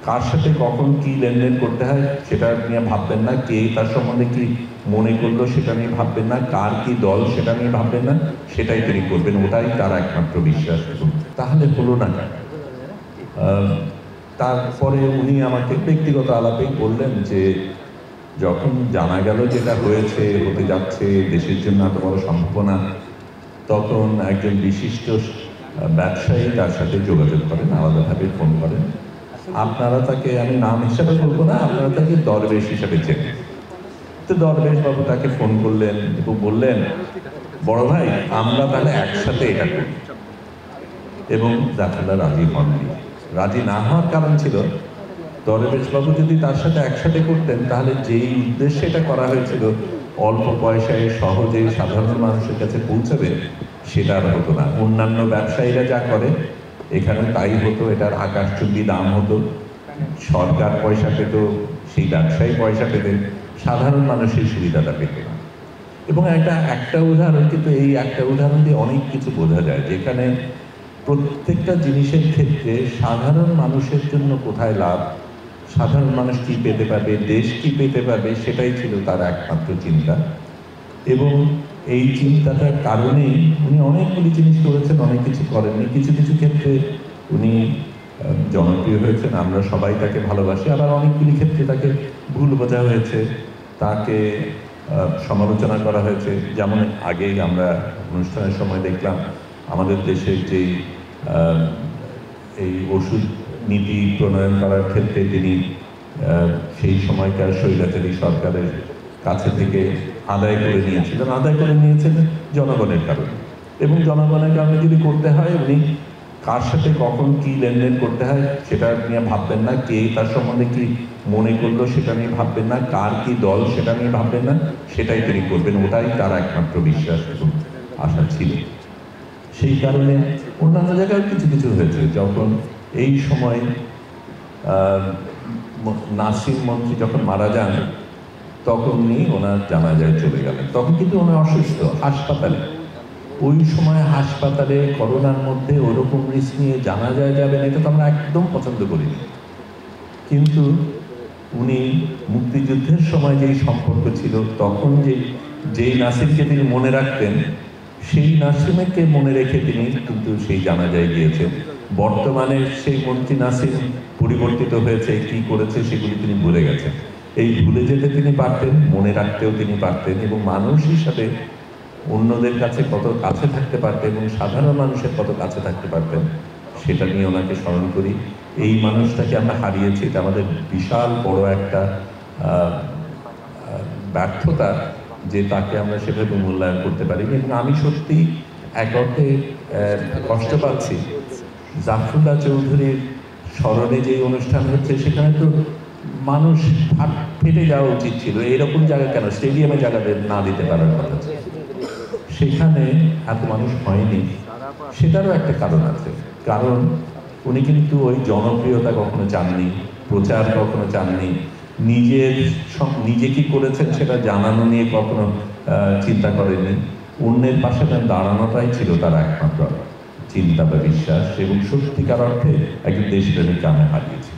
কার সাথে কখন কি লেনদেন করতে হয় সেটা নিয়ে ভাববেন না, কে তার সম্বন্ধে কি মনে করলো সেটা নিয়ে ভাববেন না, কার কি দল সেটা নিয়ে ভাববেন না, সেটাই তিনি করবেন, ওটাই তার একমাত্র বিশ্বাস। তাহলে হলো না কেন? তারপরে উনি আমাকে ব্যক্তিগত আলাপেই বললেন যে যখন জানা গেল যেটা হয়েছে, হতে যাচ্ছে, দেশের জন্য এত বড় সম্ভাবনা, তখন একজন বিশিষ্ট ব্যবসায়ী তার সাথে যোগাযোগ করেন, আলাদাভাবে ফোন করেন। আপনারা তাকে, আমি নাম হিসাবে বলবো না, আপনারা তাকে দরবেশ হিসাবে চেনেন। তো দরবেশ বাবু তাকে ফোন করলেন এবং বললেন, বড় ভাই আমরা তাহলে একসাথে এটা করি। এবং জাফরুল্লাহ রাজি হননি। রাজি না হওয়ার কারণ ছিল, দরবেশ বাবু যদি তার সাথে একসাথে করতেন তাহলে যেই উদ্দেশ্যে এটা করা হয়েছিল, অল্প পয়সায় সহজে সাধারণ মানুষের কাছে পৌঁছাবে, সেটা আর হতো না। অন্যান্য ব্যবসায়ীরা যা করে এখানে তাই হতো, এটার আকাশচুম্বী দাম হতো, সরকার পয়সা পেত, সেই ব্যবসায়ী পয়সা পেতেন, সাধারণ মানুষের সুবিধাটা পেত না। এবং একটা উদাহরণ, কিন্তু এই একটা উদাহরণ দিয়ে অনেক কিছু বোঝা যায়, যেখানে প্রত্যেকটা জিনিসের ক্ষেত্রে সাধারণ মানুষের জন্য কোথায় লাভ, সাধারণ মানুষ কি পেতে পারবে, দেশ কি পেতে পারবে, সেটাই ছিল তার একমাত্র চিন্তা। এবং এই চিন্তাটার কারণেই উনি অনেকগুলি জিনিস করেছেন, অনেক কিছু করেননি। কিছু কিছু ক্ষেত্রে উনি জনপ্রিয় হয়েছেন, আমরা সবাই তাকে ভালোবাসি, আবার অনেকগুলি ক্ষেত্রে তাকে ভুল বোঝা হয়েছে, তাকে সমালোচনা করা হয়েছে। যেমন আগেই আমরা অনুষ্ঠানের সময় দেখলাম আমাদের দেশের যেই এই ওষুধ নীতি প্রণয়ন করার ক্ষেত্রে তিনি সেই সময়কার স্বৈরাচারী সরকারের কাছে থেকে আদায় করে নিয়েছিলেন জনগণের কারণে। এবং জনগণের কারণে যদি করতে হয়, উনি কার সাথে কখন কি লেনদেন করতে হয় সেটা নিয়ে ভাববেন না, কে তার সম্বন্ধে কি মনে করলো সেটা নিয়ে ভাববেন না, কার কি দল সেটা নিয়ে ভাববেন না, সেটাই তিনি করবেন, ওটাই তার একমাত্র বিশ্বাস এবং আশা ছিল। সেই কারণে অন্যান্য জায়গায় কিছু কিছু হয়েছে। যখন এই সময় নাসিম মন্ত্রী যখন মারা যান, তখন উনি ওনার জানাজায় চলে গেলেন। তখন কিন্তু উনি অসুস্থ, হাসপাতালে। ওই সময় হাসপাতালে করোনার মধ্যে ওরকম রিস্ক নিয়ে জানাজায় যাবেন, এটা তো আমরা একদম পছন্দ করিনি। কিন্তু উনি মুক্তিযুদ্ধের সময় যেই সম্পর্ক ছিল, তখন যেই নাসিমকে তিনি মনে রাখতেন, সেই নাসিমকে মনে রেখে তিনি কিন্তু সেই জানাজায় গিয়েছেন। বর্তমানে সেই মন্ত্রী নাসিম পরিবর্তিত হয়েছে, কি করেছে সেগুলি তিনি ভুলে গেছেন। এই ভুলে যেতে তিনি পারতেন, মনে রাখতেও তিনি পারতেন, এবং মানুষ হিসাবে অন্যদের কাছে কত কাছে থাকতে পারতেন এবং সাধারণ মানুষের কত কাছে থাকতে পারতেন, সেটা নিয়ে ওনাকে স্মরণ করি। এই মানুষটাকে আমরা হারিয়েছি, এটা আমাদের বিশাল বড় একটা ব্যর্থতা যে তাকে আমরা সেভাবে মূল্যায়ন করতে পারি। এবং আমি সত্যি এক অর্থে কষ্ট পাচ্ছি, জাফরুল্লাহ চৌধুরীর স্মরণে যে অনুষ্ঠান হচ্ছে সেখানে তো মানুষ ফেটে যাওয়া উচিত ছিল। এরকম জায়গা কেন, স্টেডিয়ামে জায়গা না দিতে পারার কথা, সেখানে এত মানুষ হয়নি। সেটারও একটা কারণ আছে, কারণ উনি কিন্তু ওই জনপ্রিয়তা কখনো চাননি, প্রচার কখনো চাননি, নিজে কি করেছেন সেটা জানানো নিয়ে কখনো চিন্তা করেননি। অন্যের পাশে দাঁড়ানোটাই ছিল তার একমাত্র চিন্তা বা বিশ্বাস, এবং সত্যিকার অর্থে একজন দেশপ্রেমিককে আমি হারিয়েছি।